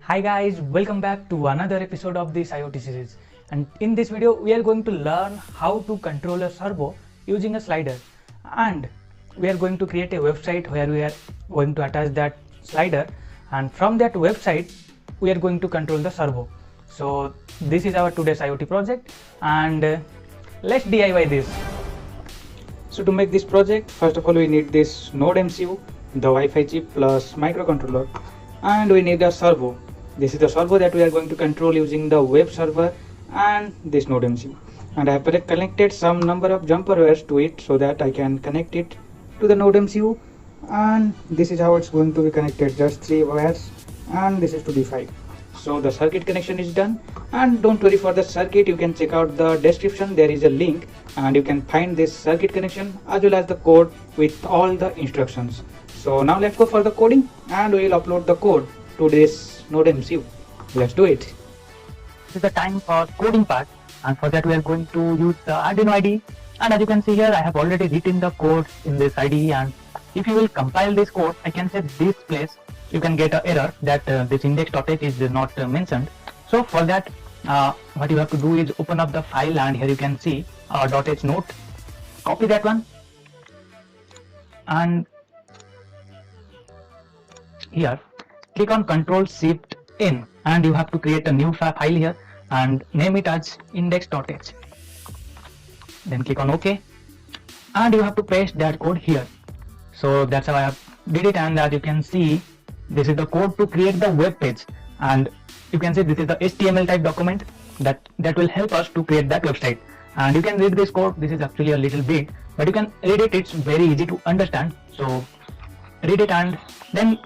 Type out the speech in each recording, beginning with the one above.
Hi guys, welcome back to another episode of this IoT series. And in this video, we are going to learn how to control a servo using a slider. And we are going to create a website where we are going to attach that slider. And from that website, we are going to control the servo. So this is our today's IoT project. And let's DIY this. So to make this project, first of all, we need this Node MCU, the Wi-Fi chip plus microcontroller, and we need a servo. This is the servo that we are going to control using the web server and this Node MCU. And I have connected some number of jumper wires to it so that I can connect it to the Node MCU. And this is how it's going to be connected, just 3 wires, and this is to D5. So the circuit connection is done, and don't worry for the circuit, you can check out the description, there is a link and you can find this circuit connection as well as the code with all the instructions. So now let's go for the coding and we will upload the code to this Node MCU. Let's do it. This is the time for coding part, and for that we are going to use the Arduino IDE. And as you can see here, I have already written the code in this IDE, and if you will compile this code, I can say this place you can get an error that this index.h is not mentioned. So for that, what you have to do is open up the file, and here you can see .h note. Copy that one, and here click on Ctrl+Shift+N, and you have to create a new file here and name it as index.h. Then click on OK, and you have to paste that code here. So that's how I have did it, and as you can see, this is the code to create the web page, and you can see this is the HTML type document that will help us to create that website. And you can read this code. This is actually a little big, but you can read it. It's very easy to understand. So read it and then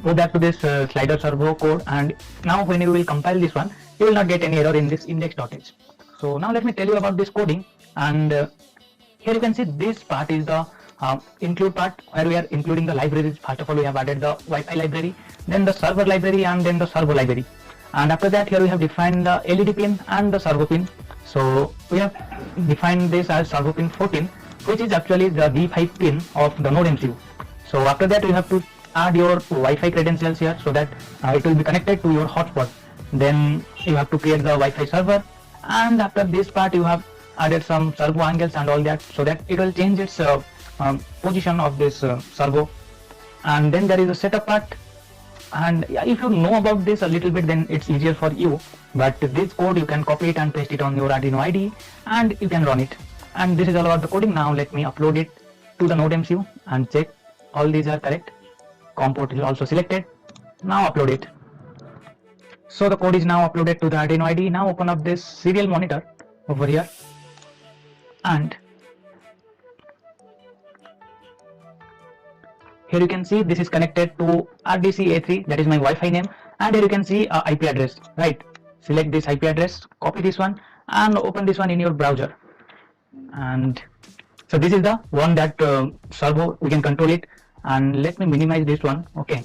go back to this slider servo code, and now when you will compile this one, you will not get any error in this index.h. So now let me tell you about this coding, and here you can see this part is the include part, where we are including the libraries. First of all, we have added the Wi-Fi library, then the server library, and then the servo library. And after that, here we have defined the LED pin and the servo pin. So we have defined this as servo pin 14, which is actually the D5 pin of the Node MCU. So after that, you have to add your Wi-Fi credentials here so that it will be connected to your hotspot. Then you have to create the Wi-Fi server, and after this part you have added some servo angles and all that so that it will change its position of this servo. And then there is a setup part, and if you know about this a little bit, then it's easier for you. But this code you can copy it and paste it on your Arduino IDE and you can run it. And this is all about the coding. Now let me upload it to the Node MCU and check all these are correct. COM port is also selected. Now upload it. So the code is now uploaded to the Arduino IDE. Now open up this serial monitor over here, and here you can see this is connected to RDCA3, that is my Wi-Fi name, and here you can see IP address, right? Select this IP address, copy this one and open this one in your browser. And so this is the one that servo, we can control it. And let me minimize this one. Okay,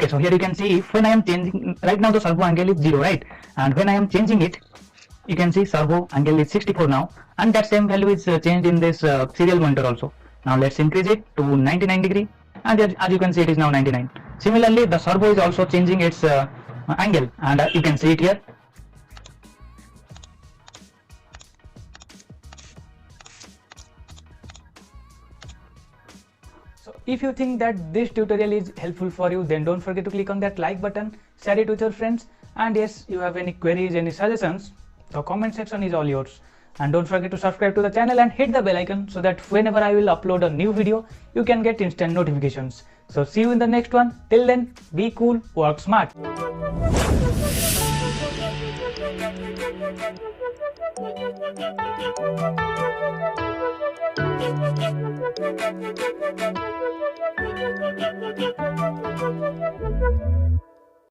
so here you can see when I am changing, right now the servo angle is 0, right? And when I am changing it, you can see servo angle is 64 now, and that same value is changed in this serial monitor also. Now let's increase it to 99 degree, and as you can see, it is now 99. Similarly, the servo is also changing its angle, and you can see it here. So if you think that this tutorial is helpful for you, then don't forget to click on that like button, share it with your friends, and yes, you have any queries, any suggestions, the comment section is all yours. And don't forget to subscribe to the channel and hit the bell icon so that whenever I will upload a new video, you can get instant notifications. So see you in the next one. Till then, be cool, work smart.